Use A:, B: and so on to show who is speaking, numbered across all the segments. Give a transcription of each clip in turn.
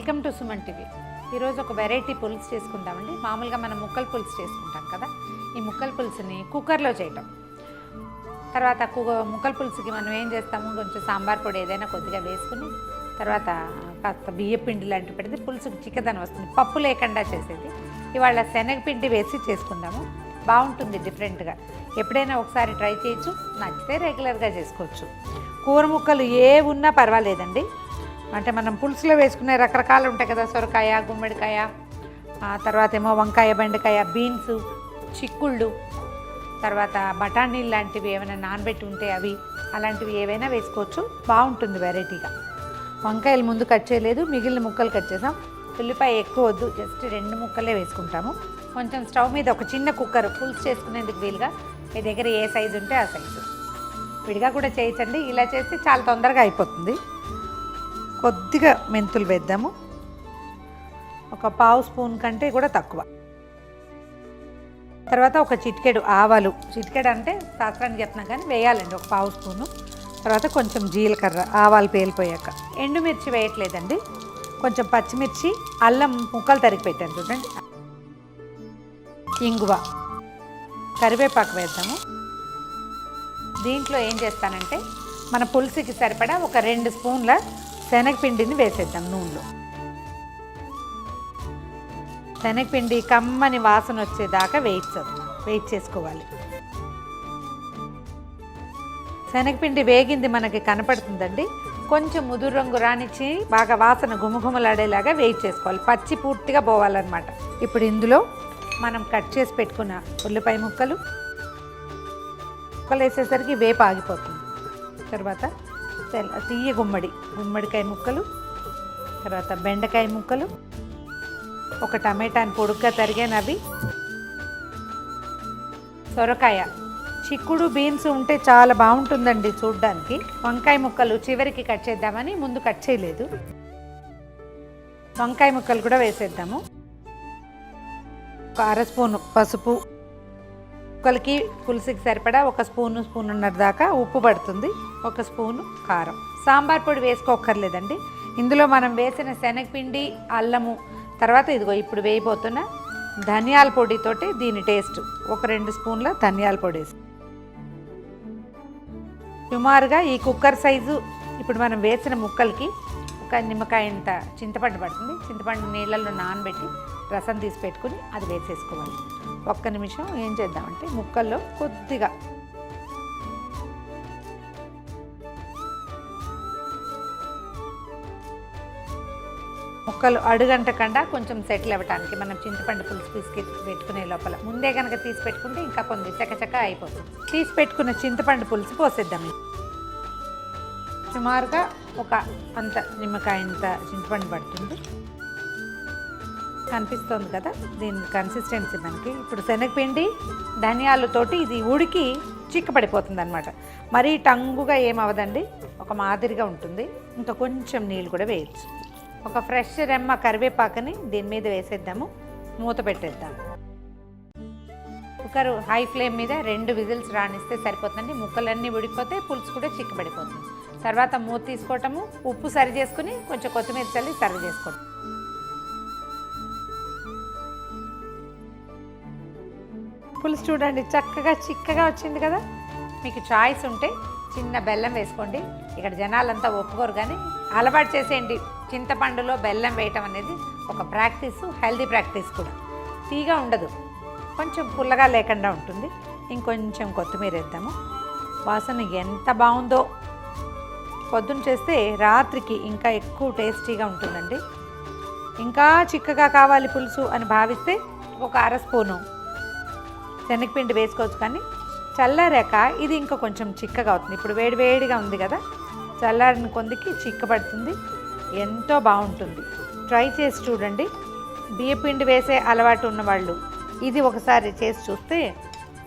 A: Welcome to Suman TV. ఈరోజు ఒక variety పులుసు చేసుకుందామండి. మామూలుగా మనం ముక్కల పులుసు చేసుకుంటాం కదా, ఈ ముక్కల పులుసుని కుక్కర్లో చేయటం. తర్వాత ముక్కల పులుసుకి మనం ఏం చేస్తాము, కొంచెం సాంబార్ పొడి ఏదైనా కొద్దిగా వేసుకుని తర్వాత కాస్త బియ్యపిండి లాంటివి పెడితే పులుసుకి చిక్కదనం వస్తుంది. పప్పు లేకుండా చేసేది. ఇవాళ శనగపిండి వేసి చేసుకుందాము. బాగుంటుంది డిఫరెంట్గా. ఎప్పుడైనా ఒకసారి ట్రై చేయొచ్చు, నచ్చితే రెగ్యులర్గా చేసుకోవచ్చు. కూర ముక్కలు ఏ ఉన్నా పర్వాలేదండి. అంటే మనం పులుసులో వేసుకునే రకరకాలు ఉంటాయి కదా, సొరకాయ, గుమ్మడికాయ, తర్వాత ఏమో వంకాయ, బెండకాయ, బీన్స్, చిక్కుళ్ళు, తర్వాత బఠానీలు లాంటివి ఏమైనా నానబెట్టి ఉంటే అవి, అలాంటివి ఏవైనా వేసుకోవచ్చు. బాగుంటుంది వెరైటీగా. వంకాయలు ముందు కట్ చేయలేదు, మిగిలిన ముక్కలు కట్ చేసాం. ఉల్లిపాయ ఎక్కువ వద్దు, జస్ట్ 2 ముక్కలే వేసుకుంటాము. కొంచెం స్టవ్ మీద ఒక చిన్న కుక్కర్ పులుసు చేసుకునేందుకు వీలుగా, మీ దగ్గర ఏ సైజు ఉంటే ఆ సైజు. విడిగా కూడా చేయొచ్చండి, ఇలా చేస్తే చాలా తొందరగా అయిపోతుంది. కొద్దిగా మెంతులు వేద్దాము, ఒక 1/2 స్పూన్ కంటే కూడా తక్కువ. తర్వాత ఒక చిటికెడు ఆవాలు, చిటికెడు అంటే శాస్త్రానికి చెప్తున్నా కానీ వేయాలండి, ఒక 1/2 స్పూను. తర్వాత కొంచెం జీలకర్ర, ఆవాలు పేలిపోయాక. ఎండుమిర్చి వేయట్లేదండి, కొంచెం పచ్చిమిర్చి, అల్లం ముక్కలు తరిగి పెట్టాను చూడండి, ఇంగువ, కరివేపాకు వేద్దాము. దీంట్లో ఏం చేస్తానంటే మన పులుసుకి సరిపడా ఒక 2 స్పూన్ల శనగపిండిని వేసేద్దాం నూనెలో. శనగపిండి కమ్మని వాసన వచ్చేదాకా వెయిట్ చేసుకోవాలి. శనగపిండి వేగింది మనకి కనపడుతుందండి. కొంచెం ముదురు రంగు రానిచ్చి బాగా వాసన గుమగుమలాడేలాగా వెయిట్ చేసుకోవాలి. పచ్చి పూర్తిగా పోవాలన్నమాట. ఇప్పుడు ఇందులో మనం కట్ చేసి పెట్టుకున్న ఉల్లిపాయ ముక్కలు వేసేసరికి వేపు ఆగిపోతుంది. తర్వాత తీయ గుమ్మడికాయ ముక్కలు, తర్వాత బెండకాయ ముక్కలు, ఒక టమాటాని పొడుగ్గా తరిగినవి, సొరకాయ, చిక్కుడు, బీన్స్ ఉంటే చాలా బాగుంటుందండి చూడ్డానికి. వంకాయ ముక్కలు చివరికి కట్ చేద్దామని ముందు కట్ చేయలేదు. వంకాయ ముక్కలు కూడా వేసేద్దాము. ఒక 1/2 స్పూను పసుపు, ముక్కలకి పులుసుకి సరిపడా ఒక స్పూన్నర దాకా ఉప్పు పడుతుంది, 1 స్పూను కారం. సాంబార్ పొడి వేసుకోక్కర్లేదండి. ఇందులో మనం వేసిన శనగపిండి, అల్లము, తర్వాత ఇదిగో ఇప్పుడు వేయబోతున్న ధనియాల పొడితోటి దీని టేస్ట్. ఒక 2 స్పూన్ల ధనియాల పొడి వేసి సుమారుగా ఈ కుక్కర్ సైజు ఇప్పుడు మనం వేసిన ముక్కలకి ఒక నిమ్మకాయ ఇంత చింతపండు పడుతుంది. చింతపండు నీళ్ళల్లో నానబెట్టి రసం తీసి పెట్టుకుని అది వేసేసుకోవాలి. 1 నిమిషం ఏం చేద్దామంటే ముక్కల్లో కొద్దిగా ముక్కలు అడుగంటకుండా కొంచెం సెటిల్ అవ్వటానికి మనం చింతపండు పులుసు పెట్టుకునే లోపల ముందే కనుక తీసి పెట్టుకుంటే ఇంకా కొంచెం చకచక అయిపోతుంది. తీసి పెట్టుకున్న చింతపండు పులుసు పోసేద్దాం. సుమారుగా ఒక అంత నిమ్మకాయ ఇంత చింతపండు పడుతుంది, కనిపిస్తుంది కదా దీని కన్సిస్టెన్సీ మనకి. ఇప్పుడు శనగపిండి ధనియాలతోటి ఇది ఉడికి చిక్కపడిపోతుంది అనమాట. మరీ టంగుగా ఏమవదండి, ఒక మాదిరిగా ఉంటుంది. ఇంకా కొంచెం నీళ్ళు కూడా వేయచ్చు. ఒక ఫ్రెష్ రెమ్మ కరివేపాకుని దీని మీద వేసేద్దాము, మూత పెట్టేద్దాము. కుక్కర్ హై ఫ్లేమ్ మీద 2 విజిల్స్ రానిస్తే సరిపోతుందండి. ముక్కలన్నీ ఉడికిపోతే పులుసు కూడా చిక్కబడిపోతుంది. తర్వాత మూత తీసుకోవటము, ఉప్పు సరి చేసుకుని కొంచెం కొత్తిమీర చల్లి సర్వ్ చేసుకోవటం. పులుసు చూడండి చక్కగా చిక్కగా వచ్చింది కదా. మీకు చాయిస్ ఉంటే చిన్న బెల్లం వేసుకోండి. ఇక్కడ జనాలంతా ఒప్పుకోరు కానీ అలవాటు చేసేయండి. చింతపండులో బెల్లం వేయటం అనేది ఒక ప్రాక్టీస్, హెల్దీ ప్రాక్టీస్ కూడా. తీగా ఉండదు, కొంచెం పుల్లగా లేకుండా ఉంటుంది. ఇంకొంచెం కొత్తిమీర వేద్దాము. వాసన ఎంత బాగుందో. పొద్దున్న చేస్తే రాత్రికి ఇంకా ఎక్కువ టేస్టీగా ఉంటుందండి. ఇంకా చిక్కగా కావాలి పులుసు అని భావిస్తే ఒక 1/2 స్పూను శనగపిండి వేసుకోవచ్చు. కానీ చల్లారాక ఇది ఇంకా కొంచెం చిక్కగా అవుతుంది. ఇప్పుడు వేడిగా ఉంది కదా, చల్లారిన కొందికి చిక్కబడుతుంది, ఎంతో బాగుంటుంది. ట్రై చేసి చూడండి. బియ్యపిండి వేసే అలవాటు ఉన్నవాళ్ళు ఇది ఒకసారి చేసి చూస్తే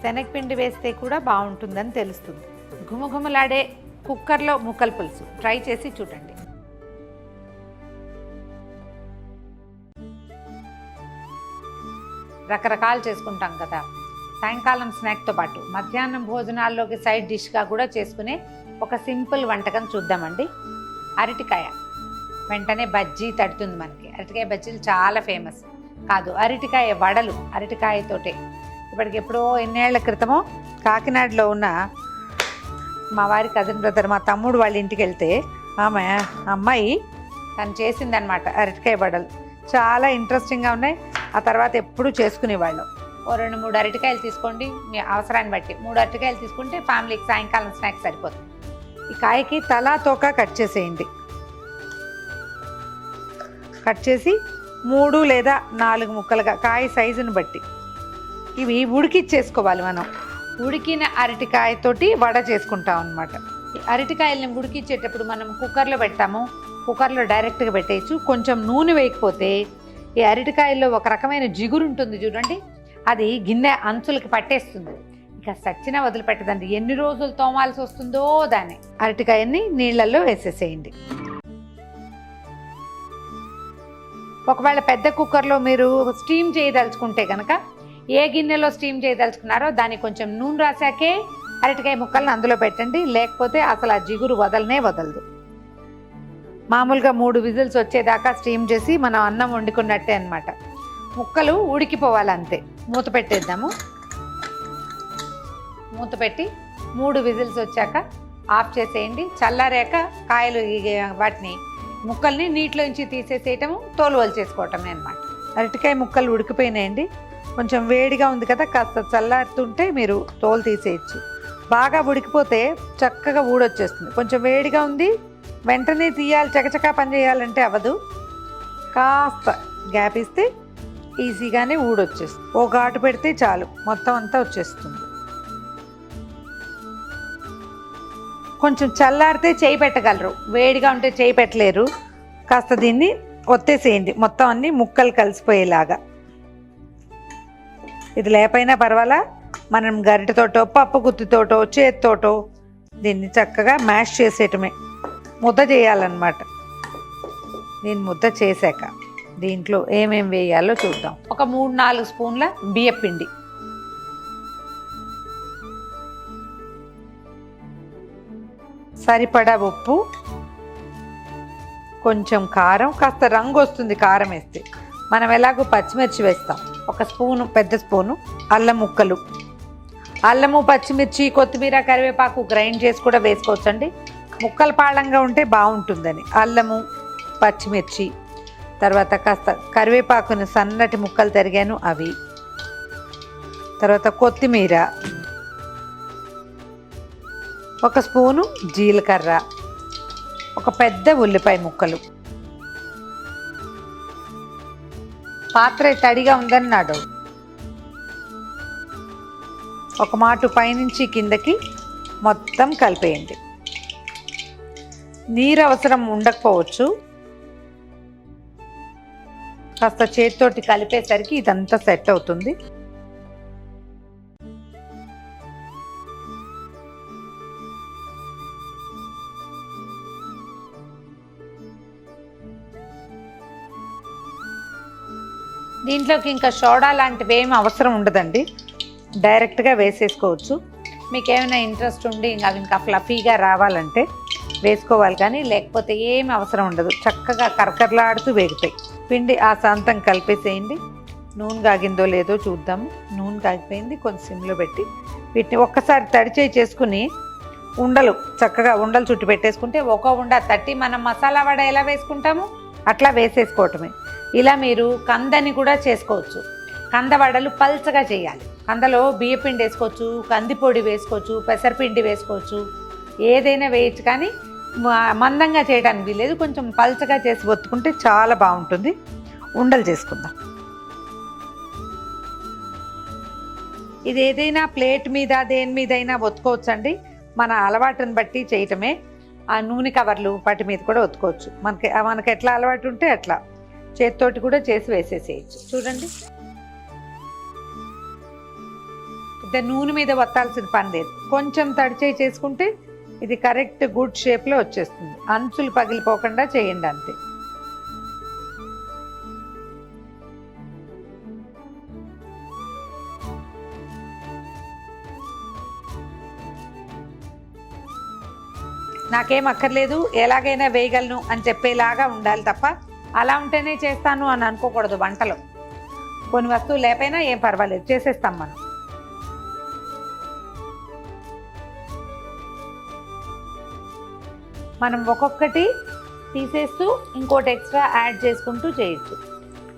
A: శనగపిండి వేస్తే కూడా బాగుంటుందని తెలుస్తుంది. గుమగుమలాడే కుక్కర్లో ముక్కల పులుసు ట్రై చేసి చూడండి. రకరకాలు చేసుకుంటాం కదా, సాయంకాలం స్నాక్తో పాటు మధ్యాహ్నం భోజనాల్లోకి సైడ్ డిష్గా కూడా చేసుకునే ఒక సింపుల్ వంటకం చూద్దామండి. అరటికాయ వెంటనే బజ్జీ తడుతుంది మనకి. అరటికాయ బజ్జీలు చాలా ఫేమస్. కాదు, అరటికాయ వడలు, అరటికాయతోటే. ఇప్పటికి ఎప్పుడో ఎన్నేళ్ల క్రితమో కాకినాడలో ఉన్న మా వారి కజిన్ బ్రదర్, మా తమ్ముడు వాళ్ళ ఇంటికి వెళ్తే అమ్మాయి తను చేసిందనమాట అరటికాయ వడలు. చాలా ఇంట్రెస్టింగ్గా ఉన్నాయి. ఆ తర్వాత ఎప్పుడు చేసుకునేవాళ్ళం. ఓ 2-3 అరటికాయలు తీసుకోండి, మీ అవసరాన్ని బట్టి 3 అరటికాయలు తీసుకుంటే ఫ్యామిలీకి సాయంకాలం స్నాక్స్ సరిపోతుంది. ఈ కాయకి తలా తోక కట్ చేసేయండి. కట్ చేసి 3 లేదా 4 ముక్కలుగా, కాయ సైజుని బట్టి ఇవి ఉడికిచ్చేసుకోవాలి. మనం ఉడికిన అరటికాయతోటి వడ చేసుకుంటాం అనమాట. అరటికాయలని ఉడికిచ్చేటప్పుడు మనం కుక్కర్లో పెడతాము. కుక్కర్లో డైరెక్ట్గా పెట్టేయచ్చు. కొంచెం నూనె వేయకపోతే ఈ అరటికాయల్లో ఒక రకమైన జిగురు ఉంటుంది చూడండి, అది గిన్నె అంచులకి పట్టేస్తుంది. ఇక సచ్చినా వదిలిపెట్టదండి. ఎన్ని రోజులు తోమాల్సి వస్తుందో దాన్ని. అరటికాయని నీళ్ళల్లో వేసేసేయండి. ఒకవేళ పెద్ద కుక్కర్లో మీరు స్టీమ్ చేయదలుచుకుంటే కనుక, ఏ గిన్నెలో స్టీమ్ చేయదలుచుకున్నారో దానికి కొంచెం నూనె రాసాకే అరటికాయ ముక్కలను అందులో పెట్టండి. లేకపోతే అసలు ఆ జిగురు వదలనే వదలదు. మామూలుగా 3 విజిల్స్ వచ్చేదాకా స్టీమ్ చేసి మనం అన్నం వండుకున్నట్టే అనమాట. ముక్కలు ఉడికిపోవాలి అంతే. మూత పెట్టేద్దాము. మూత పెట్టి 3 విజిల్స్ వచ్చాక ఆఫ్ చేసేయండి. చల్లారాక కాయలు వాటిని ముక్కల్ని నీటిలోంచి తీసేసేయటము, తోలు వలిచేసుకోవటమే అనమాట. అరటికాయ ముక్కలు ఉడికిపోయినాయండి. కొంచెం వేడిగా ఉంది కదా, కాస్త చల్లారుతుంటే మీరు తోలు తీసేయచ్చు. బాగా ఉడికిపోతే చక్కగా ఊడొచ్చేస్తుంది. కొంచెం వేడిగా ఉంది, వెంటనే తీయాలి, చకచకా పని చేయాలంటే అవ్వదు. కాస్త గ్యాప్ ఇస్తే ఈజీగానే ఊడొచ్చేస్తుంది. ఓ ఘాటు పెడితే చాలు, మొత్తం అంతా వచ్చేస్తుంది. కొంచెం చల్లారితే చేయి పెట్టగలరు, వేడిగా ఉంటే చేయి పెట్టలేరు. కాస్త దీన్ని ఒత్తేసేయండి, మొత్తం అన్ని ముక్కలు కలిసిపోయేలాగా. ఇది లేకపోయినా పర్వాలా, మనం గరిటెతోటో పప్పు గుత్తితోటో చేతితోటో దీన్ని చక్కగా మ్యాష్ చేసేయటమే. ముద్ద చేయాలన్నమాట. దీన్ని ముద్ద చేశాక దీంట్లో ఏమేం వేయాలో చూద్దాం. ఒక 3-4 స్పూన్ల బియ్యపిండి, సరిపడా ఉప్పు, కొంచెం కారం, కాస్త రంగు వస్తుంది కారం వేస్తే. మనం ఎలాగో పచ్చిమిర్చి వేస్తాం. ఒక స్పూను, పెద్ద స్పూను అల్లం ముక్కలు. అల్లము, పచ్చిమిర్చి, కొత్తిమీర, కరివేపాకు గ్రైండ్ చేసి కూడా వేసుకోవచ్చండి. ముక్కలు పాళంగా ఉంటే బాగుంటుందని. అల్లము, పచ్చిమిర్చి, తర్వాత కాస్త కరివేపాకుని సన్నటి ముక్కలు తరిగాను అవి, తర్వాత కొత్తిమీర, ఒక స్పూను జీలకర్ర, ఒక పెద్ద ఉల్లిపాయ ముక్కలు. పాత్ర తడిగా ఉందన్నాడు. ఒక మాటు పైనుంచి కిందకి మొత్తం కలిపేయండి. నీరు అవసరం ఉండకపోవచ్చు. కాస్త చేతితోటి కలిపేసరికి ఇదంతా సెట్ అవుతుంది. దీంట్లోకి ఇంకా సోడా లాంటివి ఏమి అవసరం ఉండదండి, డైరెక్ట్గా వేసేసుకోవచ్చు. మీకు ఏమైనా ఇంట్రెస్ట్ ఉండి అవి ఇంకా ఫ్లఫీగా రావాలంటే వేసుకోవాలి, కానీ లేకపోతే ఏమి అవసరం ఉండదు. చక్కగా కరకరలాడుతూ వేగుతాయి. పిండి ఆ శాంతం కలిపేసేయండి. నూనె కాగిందో లేదో చూద్దాము. నూనె కాగిపోయింది. కొంచెం సిమ్లో పెట్టి వీటిని ఒక్కసారి తడిచేయి చేసుకుని ఉండలు, చక్కగా ఉండలు చుట్టి పెట్టేసుకుంటే ఒక ఉండ తట్టి మనం మసాలా వడ ఎలా వేసుకుంటాము అట్లా వేసేసుకోవటమే. ఇలా మీరు కందని కూడా చేసుకోవచ్చు. కంద వడలు పల్చగా చేయాలి. కందలో బియ్యపిండి వేసుకోవచ్చు, కందిపొడి వేసుకోవచ్చు, పెసరపిండి వేసుకోవచ్చు, ఏదైనా వేయచ్చు. కానీ మందంగా చేయడానికి వీలేదు. కొంచెం పల్చగా చేసి ఒత్తుకుంటే చాలా బాగుంటుంది. ఉండలు చేసుకుందాం. ఇది ఏదైనా ప్లేట్ మీద దేని మీద అయినా ఒత్తుకోవచ్చండి. మన అలవాటుని బట్టి చేయటమే. ఆ నూనె కవర్లు వాటి మీద కూడా ఒత్తుకోవచ్చు. మనకి ఎట్లా అలవాటు ఉంటే అట్లా చేతితోటి కూడా చేసి వేసేసేయచ్చు. చూడండి, నూనె మీద వత్తాల్సిన పని లేదు. కొంచెం తడిచేయి చేసుకుంటే ఇది కరెక్ట్ గుడ్ షేప్లో వచ్చేస్తుంది. అంచులు పగిలిపోకుండా చేయండి అంతే. నాకేం అక్కర్లేదు ఎలాగైనా వేయగలను అని చెప్పేలాగా ఉండాలి తప్ప అలా ఉంటేనే చేస్తాను అని అనుకోకూడదు. వంటలో కొన్ని వస్తువులు లేకపోయినా ఏం పర్వాలేదు, చేసేస్తాం మనం. మనం ఒక్కొక్కటి తీసేస్తూ ఇంకోటి ఎక్స్ట్రా యాడ్ చేసుకుంటూ చేయొచ్చు.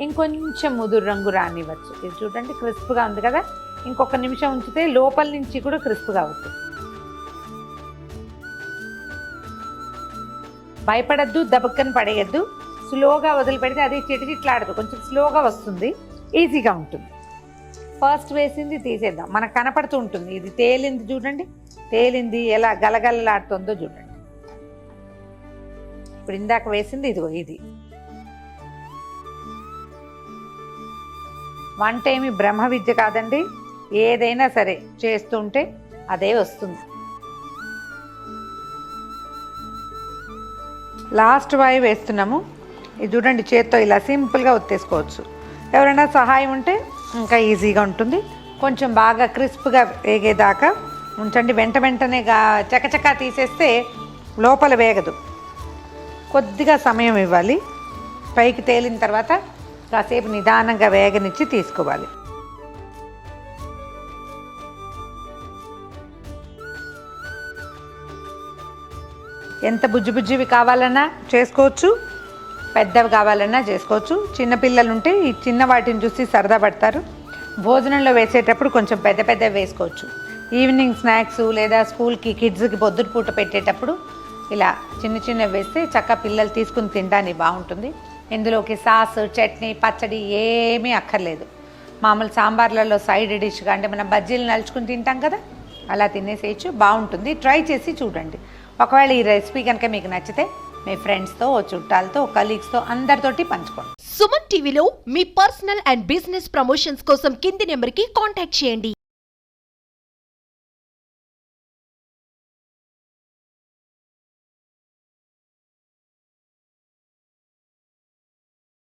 A: ఇంకొంచెం ముదురు రంగు రానివ్వచ్చు. ఇది చూడండి క్రిస్ప్గా ఉంది కదా, ఇంకొక నిమిషం ఉంచితే లోపల నుంచి కూడా క్రిస్ప్గా అవుతుంది. భయపడద్దు, దబక్కని పడేయద్దు, స్లోగా వదిలిపెడితే అది చిటిచిట్లాడదు, కొంచెం స్లోగా వస్తుంది, ఈజీగా ఉంటుంది. ఫస్ట్ వేసింది తీసేద్దాం, మనకు కనపడుతూ ఉంటుంది. ఇది తేలింది చూడండి, తేలింది ఎలా గలగలలాడుతుందో చూడండి. ఇప్పుడు ఇందాక వేసింది ఇదిగో ఇది. వంట ఏమి బ్రహ్మ విద్య కాదండి, ఏదైనా సరే చేస్తుంటే అదే వస్తుంది. లాస్ట్ వాయి వేస్తున్నాము. ఇది చూడండి, చేత్తో ఇలా సింపుల్గా ఒత్తేసుకోవచ్చు. ఎవరైనా సహాయం ఉంటే ఇంకా ఈజీగా ఉంటుంది. కొంచెం బాగా క్రిస్ప్గా వేగేదాకా ఉంచండి. వెంటనే చకచకా తీసేస్తే లోపల వేగదు, కొద్దిగా సమయం ఇవ్వాలి. పైకి తేలిన తర్వాత కాసేపు నిదానంగా వేగనిచ్చి తీసుకోవాలి. ఎంత బుజ్జివి కావాలన్నా చేసుకోవచ్చు, పెద్దవి కావాలన్నా చేసుకోవచ్చు. చిన్నపిల్లలు ఉంటే ఈ చిన్న వాటిని చూసి సరదా పడతారు. భోజనంలో వేసేటప్పుడు కొంచెం పెద్దవి వేసుకోవచ్చు. ఈవినింగ్ స్నాక్స్ లేదా స్కూల్కి కిడ్స్కి పొద్దుటిపూట పెట్టేటప్పుడు ఇలా చిన్నవి వేస్తే చక్కగా పిల్లలు తీసుకుని తినడానికి బాగుంటుంది. ఇందులోకి సాస్, చట్నీ, పచ్చడి ఏమీ అక్కర్లేదు. మామూలు సాంబార్లలో సైడ్ డిష్గా అంటే మనం బజ్జీలు నలుచుకుని తింటాం కదా, అలా తినేసేయచ్చు, బాగుంటుంది. ట్రై చేసి చూడండి. ఒకవేళ ఈ రెసిపీ కనుక మీకు నచ్చితే మీ ఫ్రెండ్స్తో, చుట్టాలతో, కలీగ్స్తో అందరితోటి పంచుకోండి.
B: సుమన్ టీవీలో మీ పర్సనల్ అండ్ బిజినెస్ ప్రమోషన్స్ కోసం కింది నెంబర్కి కాంటాక్ట్ చేయండి.